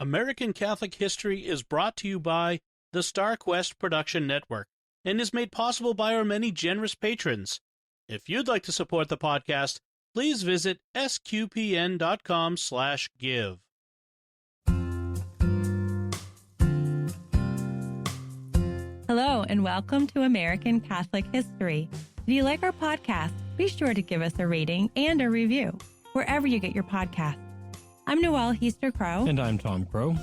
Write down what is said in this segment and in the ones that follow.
American Catholic History is brought to you by the Star Quest Production Network and is made possible by our many generous patrons. If you'd like to support the podcast, please visit sqpn.com/give. Hello, and welcome to American Catholic History. If you like our podcast, be sure to give us a rating and a review wherever you get your podcasts. I'm Noelle Heaster-Crow. And I'm Tom Crow.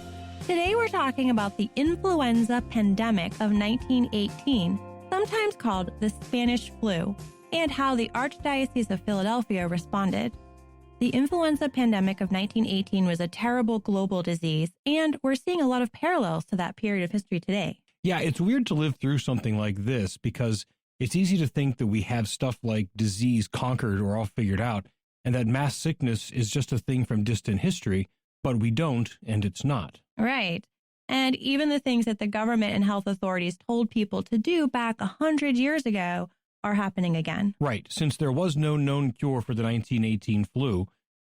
Today we're talking about the influenza pandemic of 1918, sometimes called the Spanish flu, and how the Archdiocese of Philadelphia responded. The influenza pandemic of 1918 was a terrible global disease, and we're seeing a lot of parallels to that period of history today. Yeah, it's weird to live through something like this because it's easy to think that we have stuff like disease conquered or all figured out, and that mass sickness is just a thing from distant history, but we don't, and it's not. Right. And even the things that the government and health authorities told people to do back 100 years ago are happening again. Right. Since there was no known cure for the 1918 flu,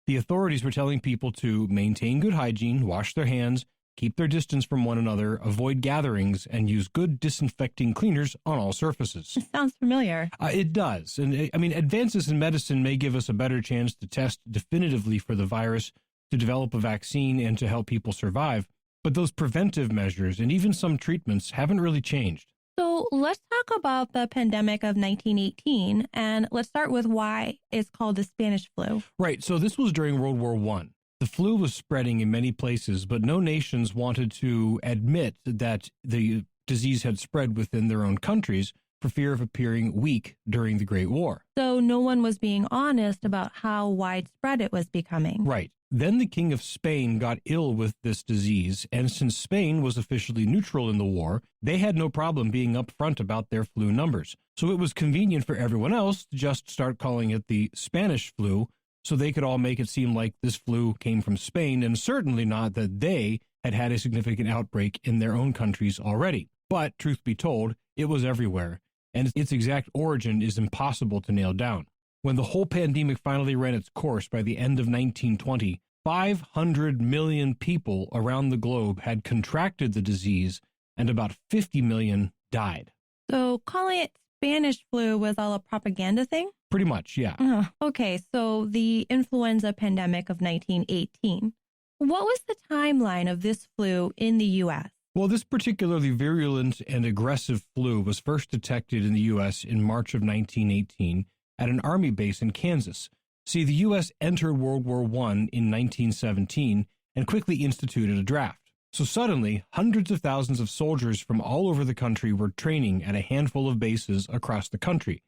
the authorities were telling people to maintain good hygiene, wash their hands, keep their distance from one another, avoid gatherings, and use good disinfecting cleaners on all surfaces. Sounds familiar. It does. And I mean, advances in medicine may give us a better chance to test definitively for the virus, to develop a vaccine, and to help people survive. But those preventive measures and even some treatments haven't really changed. So let's talk about the pandemic of 1918, and let's start with why it's called the Spanish flu. Right. So this was during World War I. The flu was spreading in many places, but no nations wanted to admit that the disease had spread within their own countries for fear of appearing weak during the Great War. So no one was being honest about how widespread it was becoming. Right. Then the King of Spain got ill with this disease, and since Spain was officially neutral in the war, they had no problem being upfront about their flu numbers. So it was convenient for everyone else to just start calling it the Spanish flu, so they could all make it seem like this flu came from Spain, and certainly not that they had had a significant outbreak in their own countries already. But, truth be told, it was everywhere, and its exact origin is impossible to nail down. When the whole pandemic finally ran its course by the end of 1920, 500 million people around the globe had contracted the disease, and about 50 million died. So calling it Spanish flu was all a propaganda thing? Pretty much, yeah. Okay, so the influenza pandemic of 1918. What was the timeline of this flu in the U.S.? Well, this particularly virulent and aggressive flu was first detected in the U.S. in March of 1918 at an Army base in Kansas. See, the U.S. entered World War I in 1917 and quickly instituted a draft. So suddenly, hundreds of thousands of soldiers from all over the country were training at a handful of bases across the country.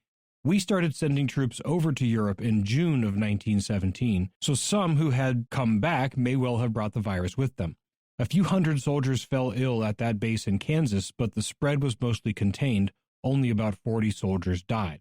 We started sending troops over to Europe in June of 1917, so some who had come back may well have brought the virus with them. A few hundred soldiers fell ill at that base in Kansas, but the spread was mostly contained. Only about 40 soldiers died.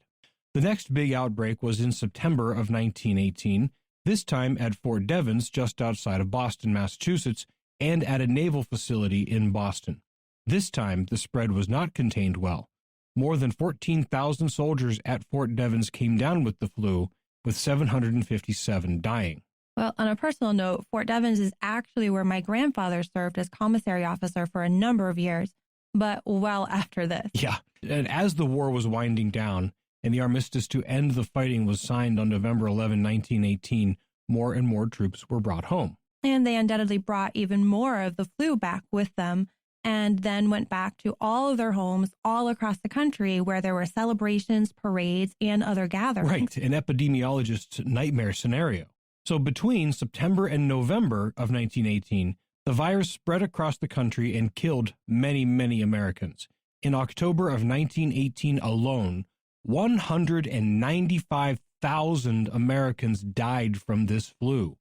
The next big outbreak was in September of 1918, this time at Fort Devens just outside of Boston, Massachusetts, and at a naval facility in Boston. This time, the spread was not contained well. More than 14,000 soldiers at Fort Devens came down with the flu, with 757 dying. Well, on a personal note, Fort Devens is actually where my grandfather served as commissary officer for a number of years, but well after this. Yeah, and as the war was winding down and the armistice to end the fighting was signed on November 11, 1918, more and more troops were brought home. And they undoubtedly brought even more of the flu back with them, and then went back to all of their homes all across the country where there were celebrations, parades, and other gatherings. Right, an epidemiologist's nightmare scenario. So between September and November of 1918, the virus spread across the country and killed many, many Americans. In October of 1918 alone, 195,000 Americans died from this flu.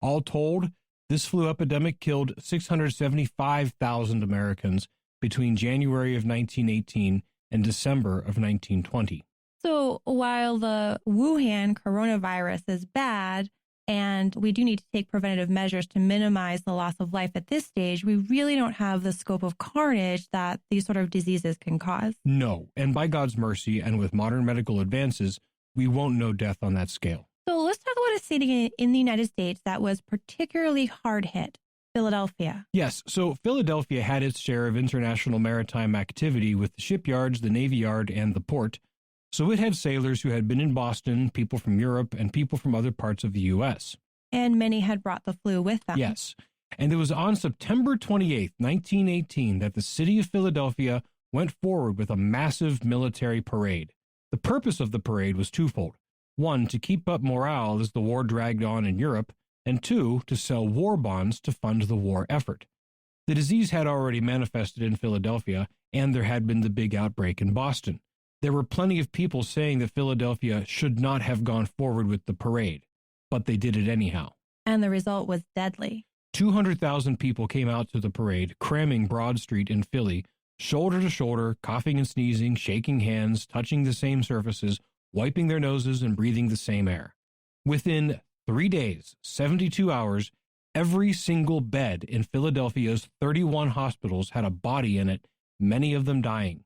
All told, this flu epidemic killed 675,000 Americans between January of 1918 and December of 1920. So while the Wuhan coronavirus is bad, and we do need to take preventative measures to minimize the loss of life at this stage, we really don't have the scope of carnage that these sort of diseases can cause. No, and by God's mercy and with modern medical advances, we won't know death on that scale. So let's talk about a city in the United States that was particularly hard hit, Philadelphia. Yes, so Philadelphia had its share of international maritime activity with the shipyards, the Navy Yard, and the port. So it had sailors who had been in Boston, people from Europe, and people from other parts of the U.S. And many had brought the flu with them. Yes, and it was on September 28, 1918, that the city of Philadelphia went forward with a massive military parade. The purpose of the parade was twofold. One, to keep up morale as the war dragged on in Europe, and two, to sell war bonds to fund the war effort. The disease had already manifested in Philadelphia, and there had been the big outbreak in Boston. There were plenty of people saying that Philadelphia should not have gone forward with the parade, but they did it anyhow. And the result was deadly. 200,000 people came out to the parade, cramming Broad Street in Philly, shoulder to shoulder, coughing and sneezing, shaking hands, touching the same surfaces, wiping their noses, and breathing the same air. Within 3 days, 72 hours, every single bed in Philadelphia's 31 hospitals had a body in it, many of them dying.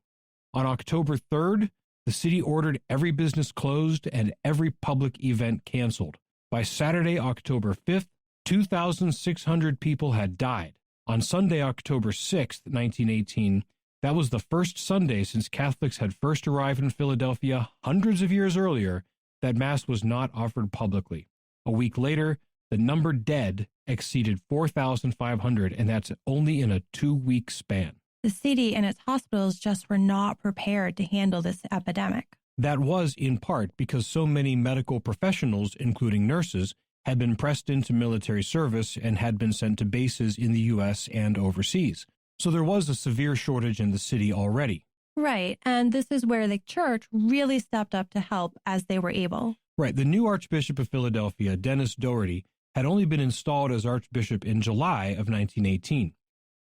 On October 3rd, the city ordered every business closed and every public event canceled. By Saturday, October 5th, 2,600 people had died. On Sunday, October 6th, 1918, that was the first Sunday since Catholics had first arrived in Philadelphia hundreds of years earlier that Mass was not offered publicly. A week later, the number dead exceeded 4,500, and that's only in a 2-week span. The city and its hospitals just were not prepared to handle this epidemic. That was in part because so many medical professionals, including nurses, had been pressed into military service and had been sent to bases in the U.S. and overseas. So there was a severe shortage in the city already. Right, and this is where the church really stepped up to help as they were able. Right, the new Archbishop of Philadelphia, Dennis Doherty, had only been installed as Archbishop in July of 1918.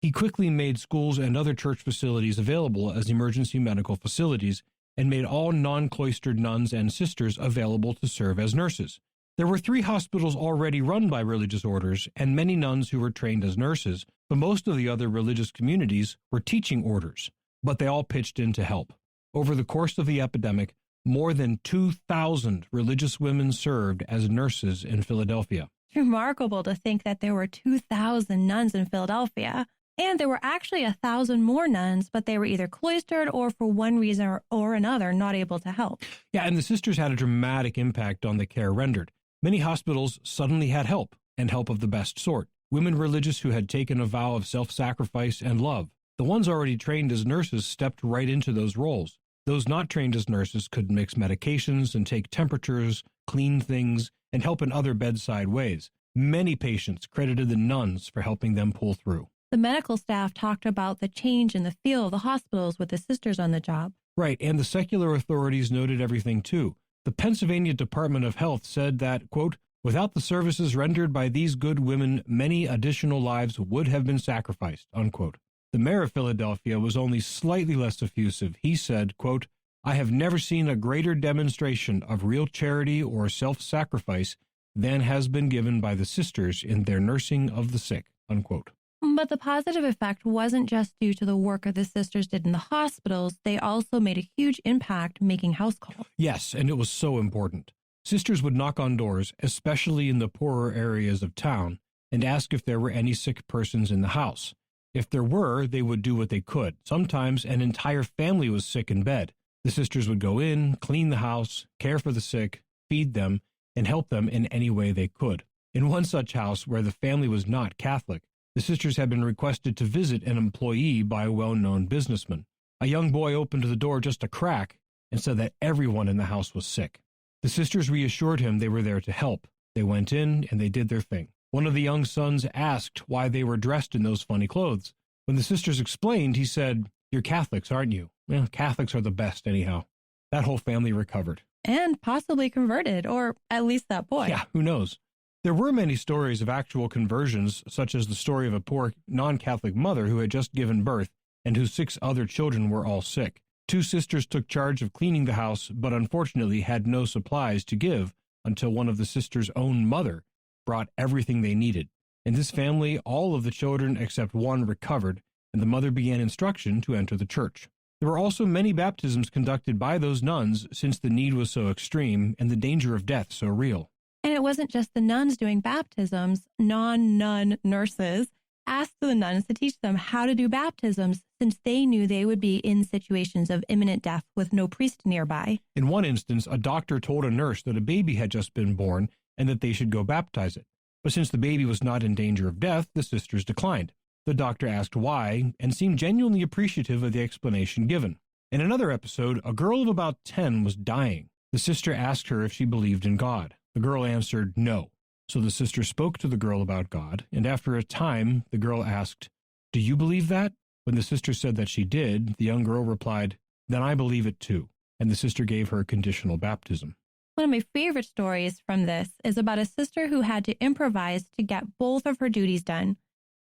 He quickly made schools and other church facilities available as emergency medical facilities and made all non-cloistered nuns and sisters available to serve as nurses. There were 3 hospitals already run by religious orders and many nuns who were trained as nurses, but most of the other religious communities were teaching orders, but they all pitched in to help. Over the course of the epidemic, more than 2,000 religious women served as nurses in Philadelphia. It's remarkable to think that there were 2,000 nuns in Philadelphia, and there were actually 1,000 more nuns, but they were either cloistered or for one reason or another not able to help. Yeah, and the sisters had a dramatic impact on the care rendered. Many hospitals suddenly had help, and help of the best sort. Women religious who had taken a vow of self-sacrifice and love. The ones already trained as nurses stepped right into those roles. Those not trained as nurses could mix medications and take temperatures, clean things, and help in other bedside ways. Many patients credited the nuns for helping them pull through. The medical staff talked about the change in the feel of the hospitals with the sisters on the job. Right, and the secular authorities noted everything too. The Pennsylvania Department of Health said that, quote, without the services rendered by these good women, many additional lives would have been sacrificed, unquote. The mayor of Philadelphia was only slightly less effusive. He said, quote, I have never seen a greater demonstration of real charity or self-sacrifice than has been given by the sisters in their nursing of the sick, unquote. But the positive effect wasn't just due to the work the sisters did in the hospitals. They also made a huge impact making house calls. Yes, and it was so important. Sisters would knock on doors, especially in the poorer areas of town, and ask if there were any sick persons in the house. If there were, they would do what they could. Sometimes an entire family was sick in bed. The sisters would go in, clean the house, care for the sick, feed them, and help them in any way they could. In one such house where the family was not Catholic, the sisters had been requested to visit an employee by a well-known businessman. A young boy opened the door just a crack and said that everyone in the house was sick. The sisters reassured him they were there to help. They went in and they did their thing. One of the young sons asked why they were dressed in those funny clothes. When the sisters explained, he said, "You're Catholics, aren't you?" Well, Catholics are the best anyhow. That whole family recovered. And possibly converted, or at least that boy. Yeah, who knows? There were many stories of actual conversions, such as the story of a poor non-Catholic mother who had just given birth and whose 6 other children were all sick. 2 sisters took charge of cleaning the house, but unfortunately had no supplies to give until one of the sisters' own mother brought everything they needed. In this family, all of the children except one recovered, and the mother began instruction to enter the church. There were also many baptisms conducted by those nuns since the need was so extreme and the danger of death so real. And it wasn't just the nuns doing baptisms. Non-nun nurses asked the nuns to teach them how to do baptisms since they knew they would be in situations of imminent death with no priest nearby. In one instance, a doctor told a nurse that a baby had just been born and that they should go baptize it. But since the baby was not in danger of death, the sisters declined. The doctor asked why and seemed genuinely appreciative of the explanation given. In another episode, a girl of about 10 was dying. The sister asked her if she believed in God. The girl answered no. So the sister spoke to the girl about God, and after a time, the girl asked, "Do you believe that?" When the sister said that she did, the young girl replied, "Then I believe it too." And the sister gave her conditional baptism. One of my favorite stories from this is about a sister who had to improvise to get both of her duties done.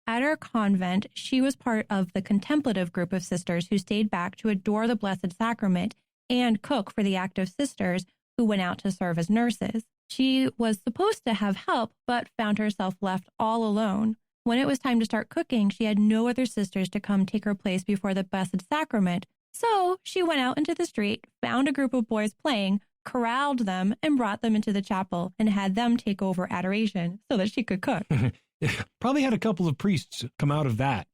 At her convent, she was part of the contemplative group of sisters who stayed back to adore the Blessed Sacrament and cook for the active sisters who went out to serve as nurses. She was supposed to have help, but found herself left all alone. When it was time to start cooking, she had no other sisters to come take her place before the Blessed Sacrament. So she went out into the street, found a group of boys playing, corralled them, and brought them into the chapel and had them take over adoration so that she could cook. Probably had a couple of priests come out of that.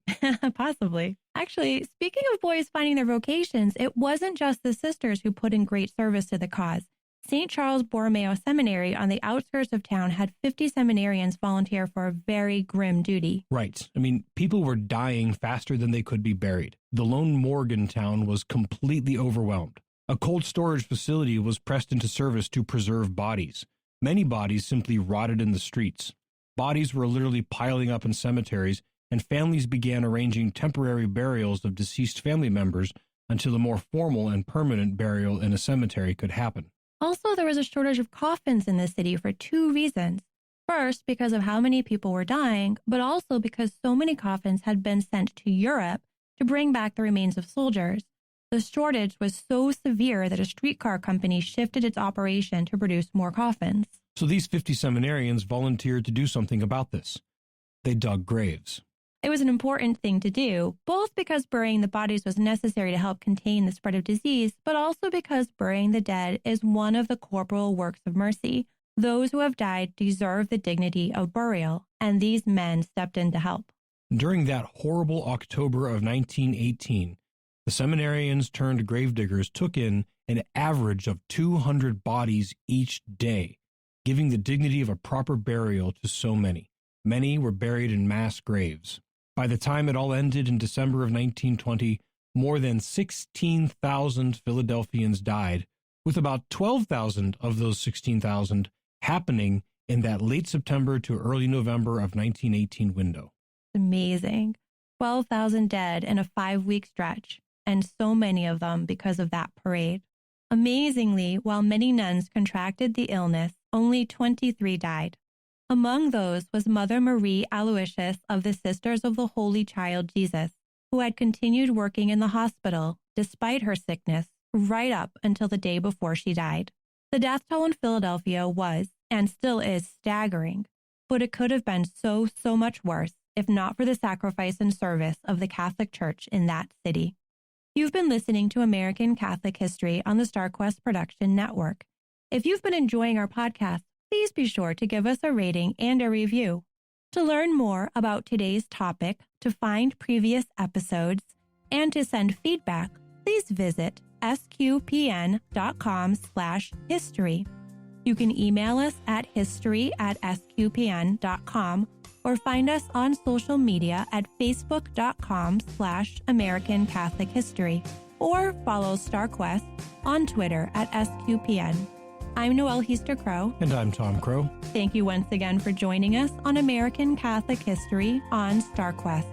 Possibly. Actually, speaking of boys finding their vocations, it wasn't just the sisters who put in great service to the cause. St. Charles Borromeo Seminary on the outskirts of town had 50 seminarians volunteer for a very grim duty. Right. I mean, people were dying faster than they could be buried. The lone morgue in town was completely overwhelmed. A cold storage facility was pressed into service to preserve bodies. Many bodies simply rotted in the streets. Bodies were literally piling up in cemeteries, and families began arranging temporary burials of deceased family members until a more formal and permanent burial in a cemetery could happen. Also, there was a shortage of coffins in the city for two reasons. First, because of how many people were dying, but also because so many coffins had been sent to Europe to bring back the remains of soldiers. The shortage was so severe that a streetcar company shifted its operation to produce more coffins. So these 50 seminarians volunteered to do something about this. They dug graves. It was an important thing to do, both because burying the bodies was necessary to help contain the spread of disease, but also because burying the dead is one of the corporal works of mercy. Those who have died deserve the dignity of burial, and these men stepped in to help. During that horrible October of 1918, the seminarians turned gravediggers took in an average of 200 bodies each day, giving the dignity of a proper burial to so many. Many were buried in mass graves. By the time it all ended in December of 1920, more than 16,000 Philadelphians died, with about 12,000 of those 16,000 happening in that late September to early November of 1918 window. Amazing. 12,000 dead in a 5-week stretch, and so many of them because of that parade. Amazingly, while many nuns contracted the illness, only 23 died. Among those was Mother Marie Aloysius of the Sisters of the Holy Child Jesus, who had continued working in the hospital despite her sickness right up until the day before she died. The death toll in Philadelphia was, and still is, staggering, but it could have been so much worse if not for the sacrifice and service of the Catholic Church in that city. You've been listening to American Catholic History on the StarQuest Production Network. If you've been enjoying our podcast, please be sure to give us a rating and a review. To learn more about today's topic, to find previous episodes, and to send feedback, please visit sqpn.com/history. You can email us at history@sqpn.com or find us on social media at facebook.com/American Catholic History or follow StarQuest on Twitter at SQPN. I'm Noelle Heaster-Crow. And I'm Tom Crow. Thank you once again for joining us on American Catholic History on StarQuest.